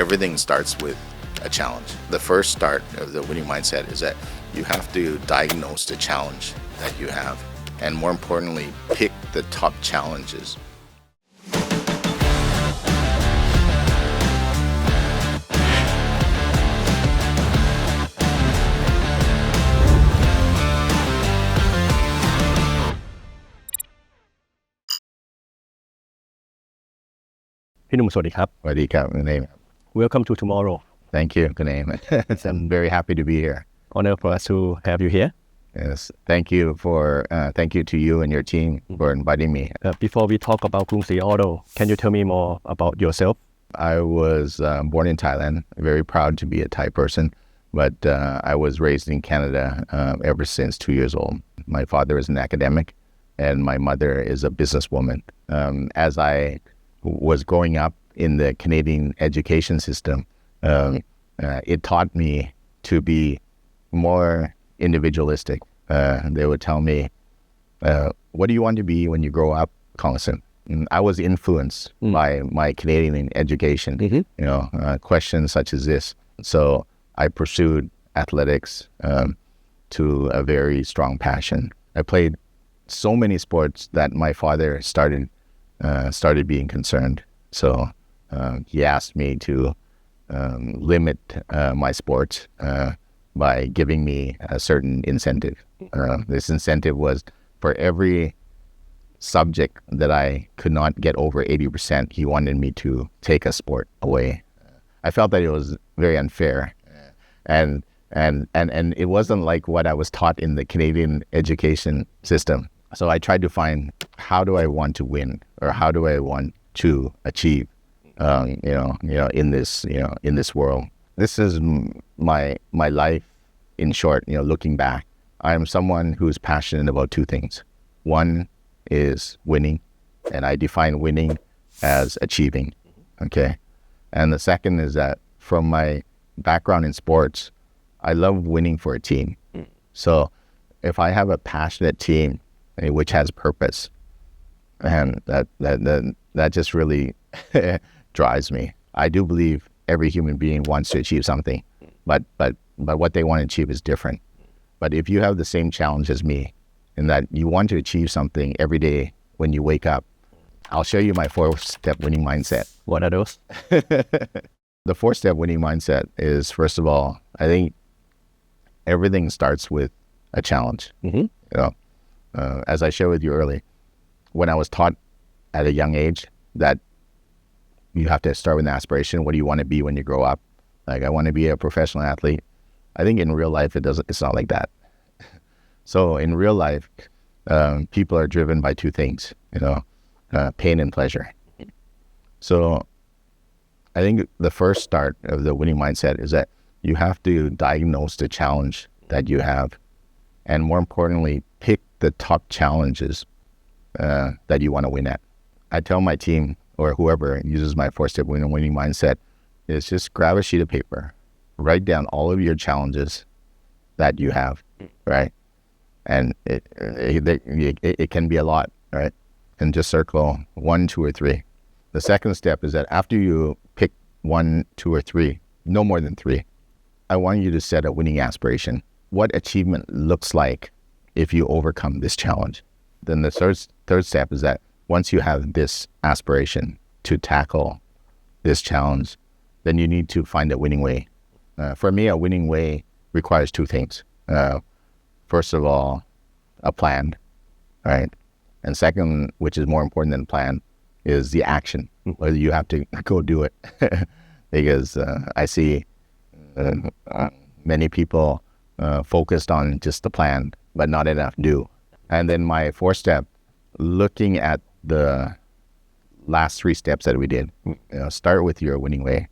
everything starts with a challenge. The first start of the winning mindset is that you have to diagnose the challenge that you have, and more importantly, pick the top challenges. Welcome to tomorrow. Thank you, Kuname. I'm very happy to be here. Honor for us to have you here. Yes, thank you to you and your team for inviting me. Before we talk about Krungsri Auto, can you tell me more about yourself? I was born in Thailand, very proud to be a Thai person, but I was raised in Canada ever since 2 years old. My father is an academic and my mother is a businesswoman. As I was growing up in the Canadian education system, it taught me to be more individualistic. They would tell me, what do you want to be when you grow up, Krungsri? I was influenced by my Canadian education, questions such as this. So I pursued athletics to a very strong passion. I played so many sports that my father started being concerned. So he asked me to limit my sports by giving me a certain incentive. This incentive was for every subject that I could not get over 80%, he wanted me to take a sport away. I felt that it was very unfair. And it wasn't like what I was taught in the Canadian education system. So I tried to find, how do I want to win, or how do I want to achieve, in this world. This is my life in short. Looking back, I'm someone who's passionate about two things. One is winning, and I define winning as achieving. Okay, and the second is that from my background in sports, I love winning for a team. So if I have a passionate team which has purpose, and that just really drives me. I do believe every human being wants to achieve something, but what they want to achieve is different. But if you have the same challenge as me, in that you want to achieve something every day when you wake up, I'll show you my 4-step winning mindset. What are those? The 4-step winning mindset is, first of all, I think everything starts with a challenge. As I shared with you earlier, when I was taught at a young age that you have to start with an aspiration. What do you want to be when you grow up? Like, I want to be a professional athlete. I think in real life, it's not like that. So in real life, people are driven by two things, pain and pleasure. So I think the first start of the winning mindset is that you have to diagnose the challenge that you have, and more importantly, pick the top challenges that you want to win at. I tell my team, or whoever uses my 4-step winning mindset, is just grab a sheet of paper, write down all of your challenges that you have, right? And it can be a lot, right? And just circle 1, 2, or 3. The second step is that after you pick 1, 2, or 3, no more than 3, I want you to set a winning aspiration. What achievement looks like if you overcome this challenge. Then the third step is that once you have this aspiration to tackle this challenge, then you need to find a winning way. For me, a winning way requires two things. First of all, a plan, right? And second, which is more important than plan, is the action, whether you have to go do it. Because I see many people focused on just the plan, but not enough do. And then my 4-step, looking at the last 3 steps that we did, start with your winning way.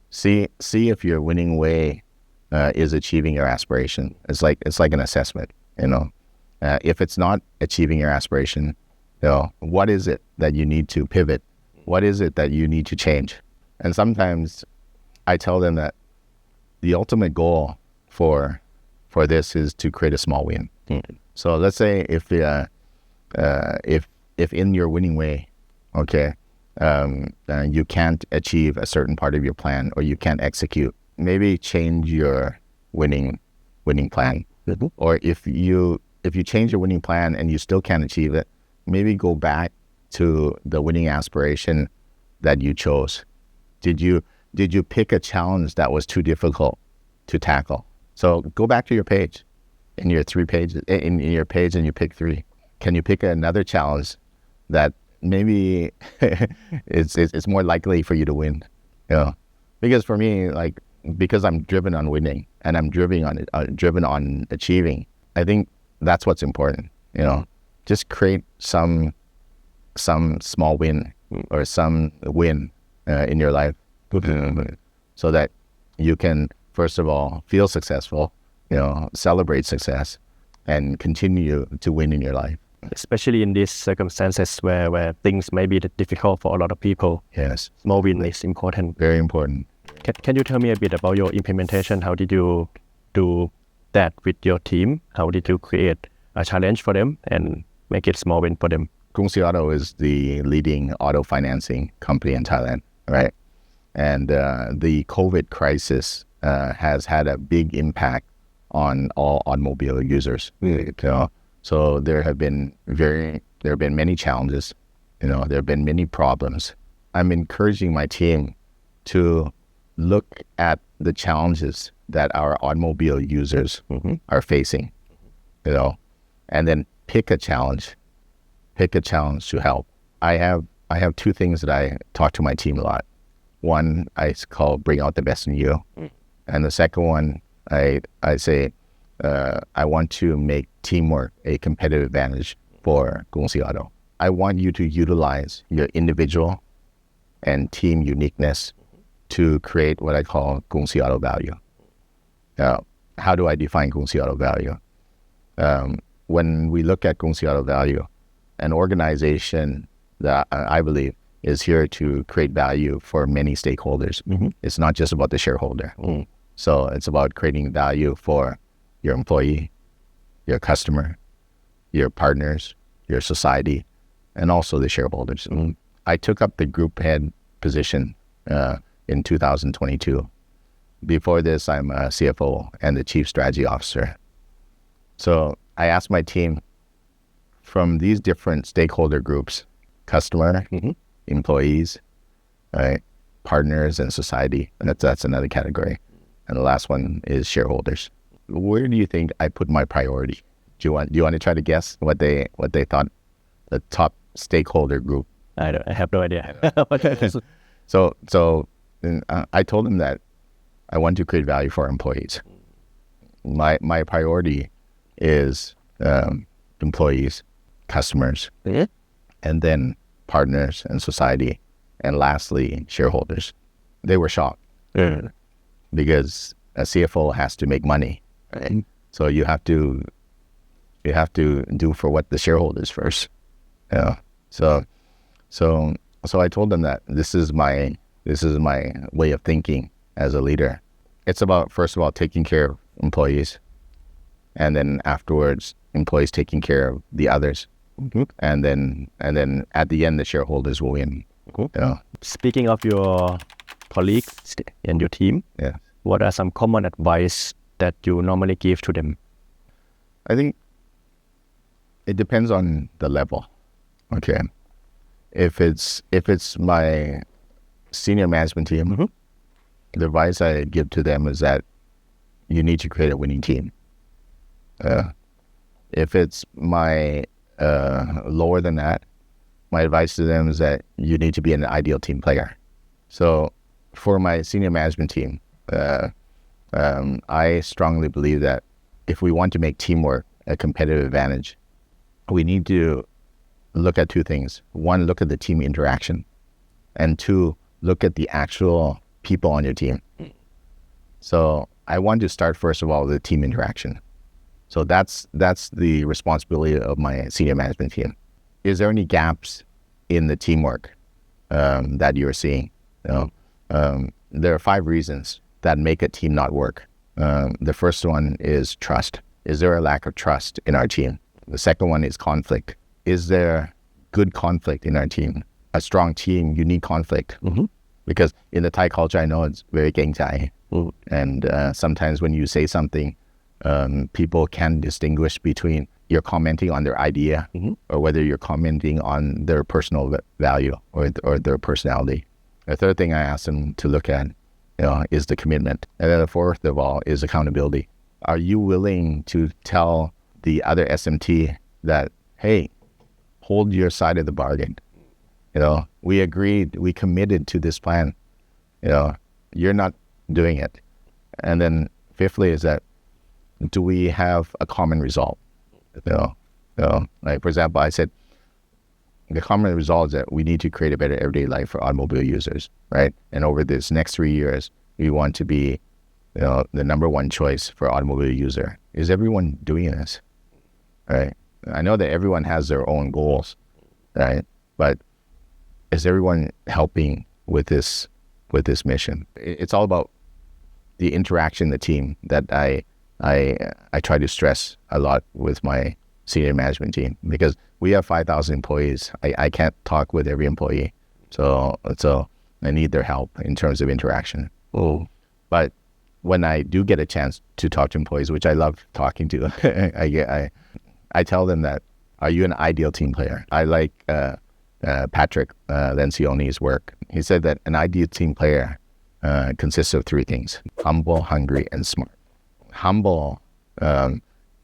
See if your winning way is achieving your aspiration. It's like an assessment, if it's not achieving your aspiration, what is it that you need to pivot? What is it that you need to change? And sometimes I tell them that the ultimate goal for this is to create a small win. So let's say if in your winning way, okay, you can't achieve a certain part of your plan or you can't execute, maybe change your winning plan. Or if you change your winning plan and you still can't achieve it, maybe go back to the winning aspiration that you chose. Did you pick a challenge that was too difficult to tackle? So go back to your page, in your 3 pages, in your page, and you pick 3. Can you pick another challenge that maybe it's more likely for you to win? You know, because for me, like, because I'm driven on winning and I'm driven on achieving, I think that's what's important. You know, just create some small win or some win in your life, so that you can first of all feel successful, you know, celebrate success, and continue to win in your life. Especially in these circumstances where things may be difficult for a lot of people. Yes, Small win is important. very important. Can you tell me a bit about your implementation? How did you do that with your team? How did you create a challenge for them and make it small win for them? Krungsri Auto is the leading auto financing company in Thailand, right? And the COVID crisis has had a big impact on all automobile users. You know? So there have been many challenges. You know, there have been many problems. I'm encouraging my team to look at the challenges that our automobile users are facing, you know, and then pick a challenge to help. I have 2 things that I talk to my team a lot. One I call bring out the best in you. And the second one, I say, I want to make teamwork a competitive advantage for Krungsri Auto. I want you to utilize your individual and team uniqueness to create what I call Krungsri Auto value. How do I define Krungsri Auto value? When we look at Krungsri Auto value, an organization that I believe is here to create value for many stakeholders. It's not just about the shareholder. So it's about creating value for your employee, your customer, your partners, your society, and also the shareholders. I took up the group head position in 2022. Before this, I'm a CFO and the Chief Strategy Officer. So I asked my team, from these different stakeholder groups, customer, employees, right, partners, and society, and that's another category. And the last one is shareholders. Where do you think I put my priority? Do you want to try to guess what they thought the top stakeholder group? I have no idea. So I told them that I want to create value for our employees. My priority is employees, customers, and then partners and society, and lastly, shareholders. They were shocked because a CFO has to make money, right? So you have to do for what the shareholders first. Yeah. So I told them that this is my way of thinking as a leader. It's about, first of all, taking care of employees, and then afterwards, employees taking care of the others, and then at the end, the shareholders will win. Yeah. Speaking of your colleagues and your team, what are some common advice that you normally give to them? I think it depends on the level. Okay. If it's my senior management team, the advice I give to them is that you need to create a winning team. If it's my lower than that, my advice to them is that you need to be an ideal team player. So for my senior management team, I strongly believe that if we want to make teamwork a competitive advantage, we need to look at 2 things. 1, look at the team interaction, and 2, look at the actual people on your team. So I want to start first of all with the team interaction. So that's the responsibility of my senior management team. Is there any gaps in the teamwork that you're seeing? You know, there are 5 reasons that make a team not work. The first one is trust. Is there a lack of trust in our team? The second one is conflict. Is there good conflict in our team? a strong team, you need conflict. Because in the Thai culture, I know it's very เกรงใจ and sometimes when you say something, people can distinguish between you're commenting on their idea or whether you're commenting on their personal value or their personality. The third thing I asked them to look at, is the commitment, and then the fourth of all is accountability. Are you willing to tell the other SMT that, hey, hold your side of the bargain? We agreed, we committed to this plan. You're not doing it. And then fifthly is that, do we have a common resolve? Like for example, I said, the common resolve is that we need to create a better everyday life for automobile users, right? And over this next 3 years, we want to be, the number one choice for automobile user. Is everyone doing this? Right? I know that everyone has their own goals, right? But is everyone helping with this mission? It's all about the interaction, the team that I try to stress a lot with my senior management team, because we have 5,000 employees. I can't talk with every employee. So I need their help in terms of interaction. But when I do get a chance to talk to employees, which I love talking to, I tell them that, are you an ideal team player? I like Patrick Lencioni's work. He said that an ideal team player consists of three things: humble, hungry, and smart. Humble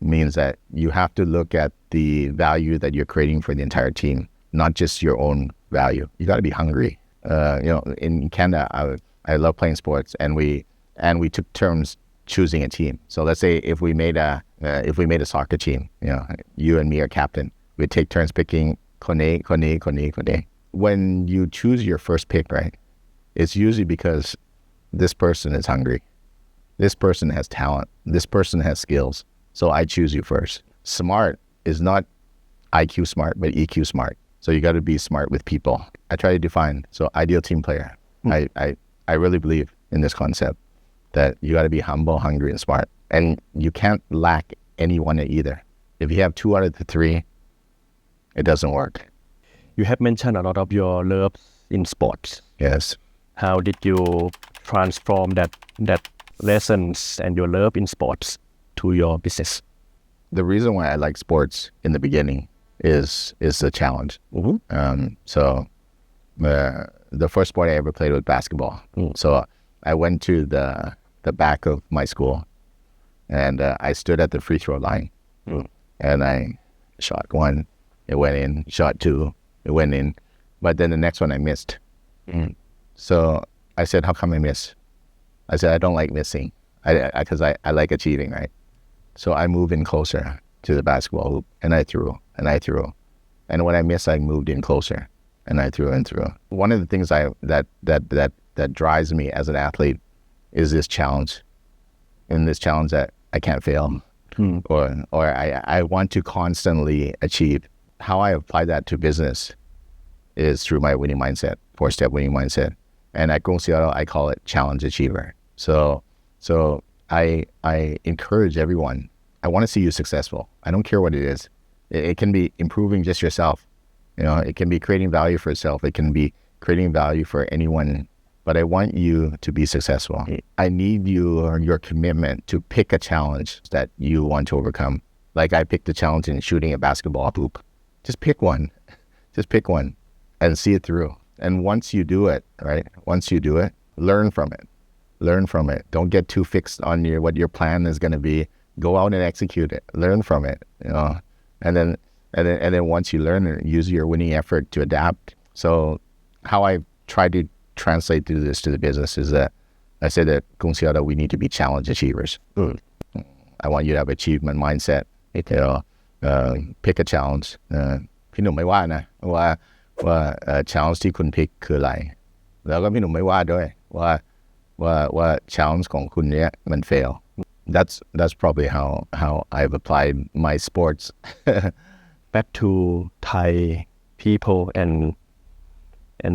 means that you have to look at the value that you're creating for the entire team, not just your own value. You got to be hungry. In Canada, I love playing sports, and we took turns choosing a team. So let's say if we made a soccer team, you and me are captain. We take turns picking kone. When you choose your first pick, right, it's usually because this person is hungry. This person has talent. This person has skills. So I choose you first. Smart is not IQ smart, but EQ smart. So you got to be smart with people. I try to define. So ideal team player. I really believe in this concept that you got to be humble, hungry, and smart. And you can't lack any one of either. If you have 2 out of the 3, it doesn't work. You have mentioned a lot of your love in sports. Yes. How did you transform that lessons and your love in sports to your business? The reason why I like sports in the beginning is the challenge. So the first sport I ever played was basketball. So I went to the back of my school, and I stood at the free throw line, and I shot 1, it went in, shot 2, it went in, but then the next one I missed. So I said, how come I missed? I said, I don't like missing, because I like achieving, right? So I moved in closer to the basketball hoop, and I threw, and when I missed, I moved in closer, and I threw and threw. One of the things that drives me as an athlete is this challenge, and this challenge that I can't fail, or I want to constantly achieve. How I apply that to business is through my winning mindset, 4-step winning mindset. And at Krungsri Auto, I call it challenge achiever. So I encourage everyone. I want to see you successful. I don't care what it is. It can be improving just yourself. It can be creating value for yourself. It can be creating value for anyone. But I want you to be successful. I need your commitment to pick a challenge that you want to overcome. Like I picked the challenge in shooting a basketball hoop. Just pick one. Just pick one and see it through. And once you do it, right? Once you do it, learn from it. Learn from it. Don't get too fixed on what your plan is going to be. Go out and execute it. Learn from it. And then once you learn it, use your winning effort to adapt. So how I try to translate this to the business is that I say that Krungsri Auto, we need to be challenge achievers. I want you to have achievement mindset. Pick a challenge. พี่หนุ่มไม่ว่านะว่า challenge ที่คุณ pick คืออะไร แล้วก็พี่หนุ่มไม่ว่าด้วยว่า challenge ของคุณเนี้ยมัน fail. That's probably how I've applied my sports. Back to Thai people and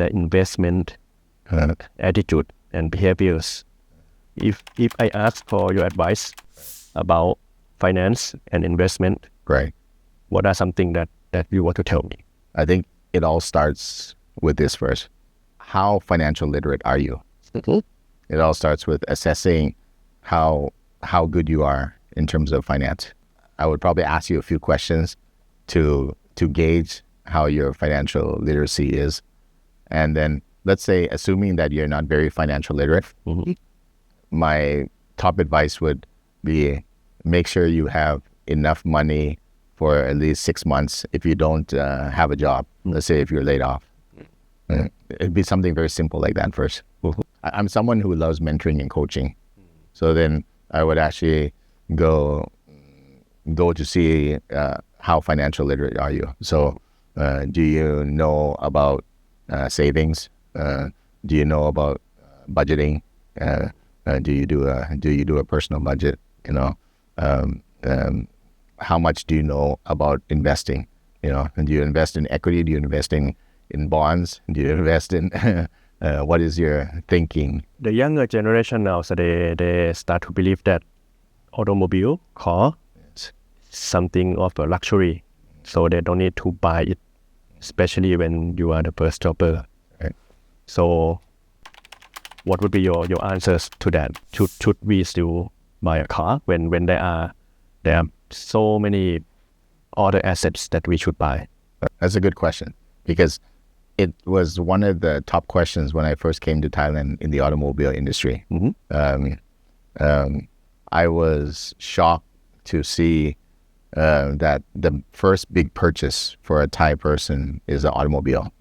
the investment attitude and behaviors. If I ask for your advice about finance and investment, right, what are something that you want to tell me? I think it all starts with this first. How financial literate are you? It all starts with assessing how good you are in terms of finance. I would probably ask you a few questions to gauge how your financial literacy is. And then let's say, assuming that you're not very financial literate, my top advice would be make sure you have enough money for at least 6 months if you don't have a job. Let's say if you're laid off. It'd be something very simple like that first. I'm someone who loves mentoring and coaching. So then I would actually go to see how financial literate are you. So do you know about savings? Do you know about budgeting? Do you do a personal budget? You know, how much do you know about investing? You know, and do you invest in equity? Do you invest in bonds? Do you invest in what is your thinking? The younger generation now, so they start to believe that automobile, car, is something of a luxury. So they don't need to buy it, especially when you are the first jobber. Right. So what would be your answers to that? Should we still buy a car when there are so many other assets that we should buy? That's a good question, because it was one of the top questions when I first came to Thailand in the automobile industry. I was shocked to see that the first big purchase for a Thai person is an automobile.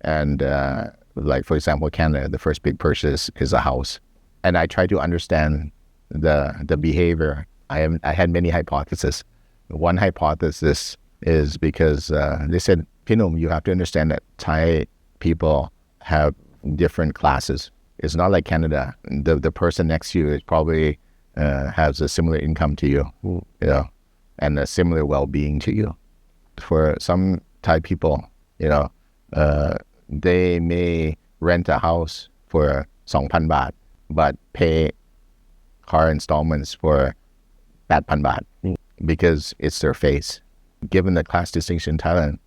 And like, for example, Canada, the first big purchase is a house. And I tried to understand the behavior. I had many hypotheses. One hypothesis is because they said, Pinum, you have to understand that Thai people have different classes. It's not like Canada. The person next to you is probably has a similar income to you, you know, and a similar well-being to you. For some Thai people, you know, they may rent a house for 2,000 baht, but pay car installments for 8,000 baht because it's their face. Given the class distinction in Thailand,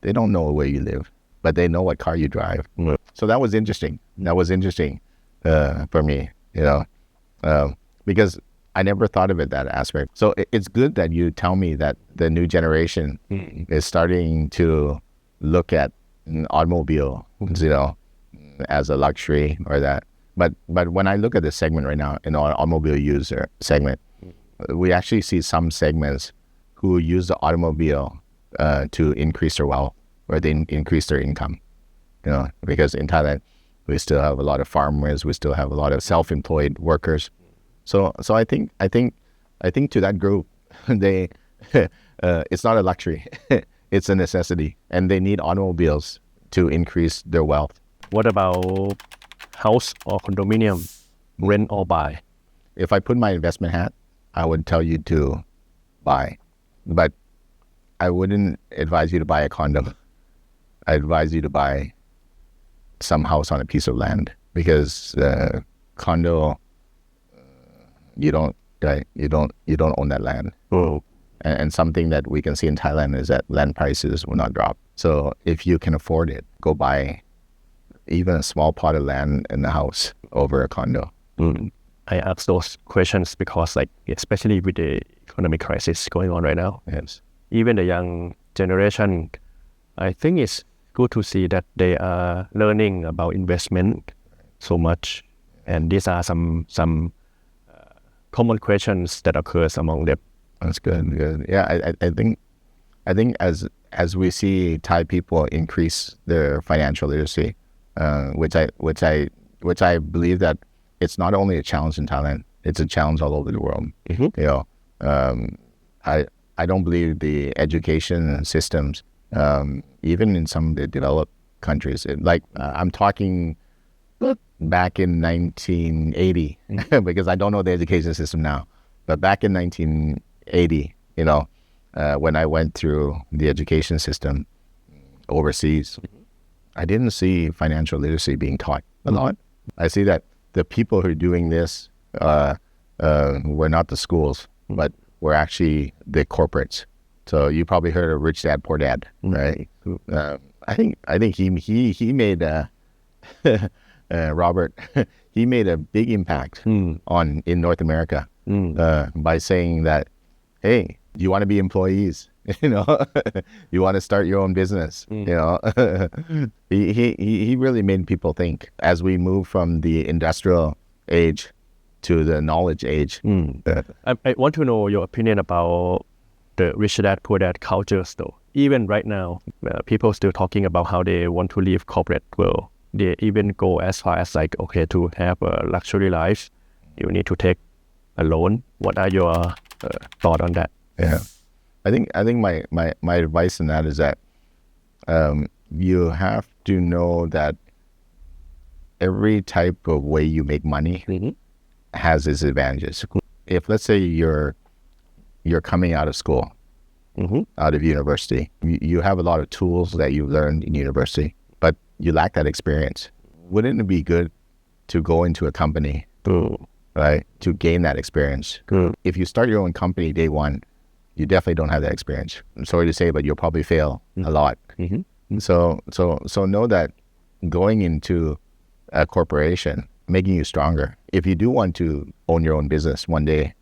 they don't know where you live, but they know what car you drive. So that was interesting. That was interesting for me, you know, because I never thought of it that aspect. So it's good that you tell me that the new generation is starting to look at an automobile, you know, as a luxury or that. But when I look at the segment right now, in our automobile user segment, we actually see some segments who use the automobile to increase their wealth, or they increase their income, you know, because in Thailand we still have a lot of farmers, we still have a lot of self-employed workers. So I think to that group, they it's not a luxury, it's a necessity, and they need automobiles to increase their wealth. What about house or condominium, rent or buy? If I put my investment hat, I would tell you to buy, but I wouldn't advise you to buy a condo. I advise you to buy some house on a piece of land, because condo, you don't own that land. And something that we can see in Thailand is that land prices will not drop. So if you can afford it, go buy even a small plot of land in the house over a condo. I ask those questions because, like, especially with the economic crisis going on right now, Yes. even the young generation, I think it's good to see that they are learning about investment so much, and these are some common questions that occurs among them. That's good. Yeah, I think as we see Thai people increase their financial literacy, which I believe that it's not only a challenge in Thailand, it's a challenge all over the world. You know, I don't believe the education systems, even in some of the developed countries, I'm talking back in 1980, because I don't know the education system now, but back in 1980, you know, when I went through the education system overseas, I didn't see financial literacy being taught a lot. I see that the people who are doing this were not the schools, but were actually the corporates. So you probably heard of Rich Dad, Poor Dad, right? I think he made Robert he made a big impact in North America by saying that, hey, you want to be employees, you want to start your own business, he really made people think as we move from the industrial age to the knowledge age. I want to know your opinion about the rich dad poor dad cultures though. Even right now, people still talking about how they want to leave corporate world. They even go as far as like, okay, to have a luxury life, you need to take a loan. What are your thought on that? Yeah, I think my advice in that is that you have to know that every type of way you make money has its advantages. If let's say you're coming out of school, out of university, you have a lot of tools that you learned in university, but you lack that experience. Wouldn't it be good to go into a company, right, to gain that experience? If you start your own company day one, you definitely don't have that experience. I'm sorry to say, but you'll probably fail a lot. So know that going into a corporation, making you stronger. If you do want to own your own business one day,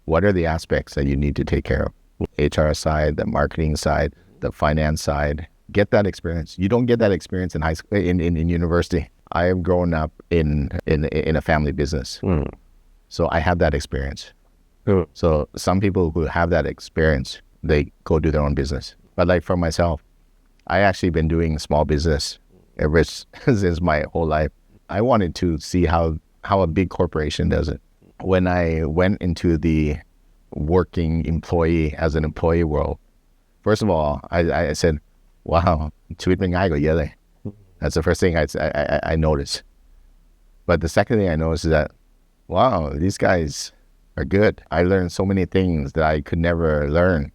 what are the aspects that you need to take care of? HR side, the marketing side, the finance side. Get that experience. You don't get that experience in high school, in university. I have grown up in a family business, so I have that experience. So some people who have that experience, they go do their own business. But like for myself, I actually been doing small business ever since my whole life. I wanted to see how a big corporation does it. When I went into the working employee as an employee world, first of all, I said, wow, ชีวิตมันง่ายกว่าเยอะเลย That's the first thing I noticed. But the second thing I noticed is that, wow, these guys are good. I learned so many things that I could never learn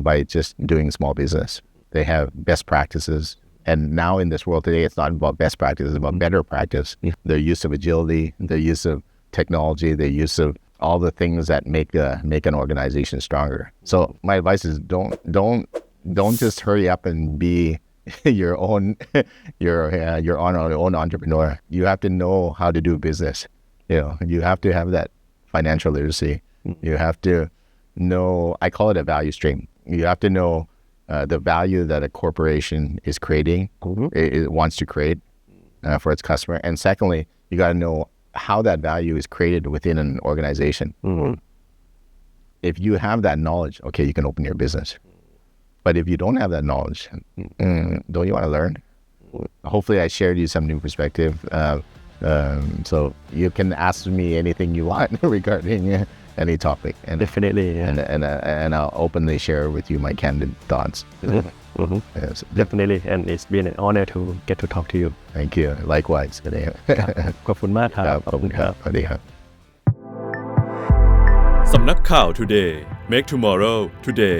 by just doing small business. They have best practices. And now in this world today, it's not about best practice, it's about better practice. Their use of agility, their use of technology, their use of all the things that make an organization stronger. So my advice is don't just hurry up and be your own entrepreneur. You have to know how to do business. You have to have that financial literacy. You have to know, I call it a value stream. You have to know the value that a corporation is creating, it wants to create for its customer. And secondly, you got to know how that value is created within an organization. If you have that knowledge, okay, you can open your business. But if you don't have that knowledge, don't you want to learn? Hopefully I shared you some new perspective. So you can ask me anything you want regarding any topic. And Definitely. And I'll openly share with you my candid thoughts. Yes. Definitely. And it's been an honor to get to talk to you. Thank you. Likewise. ขอบคุณมากครับ ขอบคุณครับ สวัสดีครับ สำนักข่าว Today Make Tomorrow Today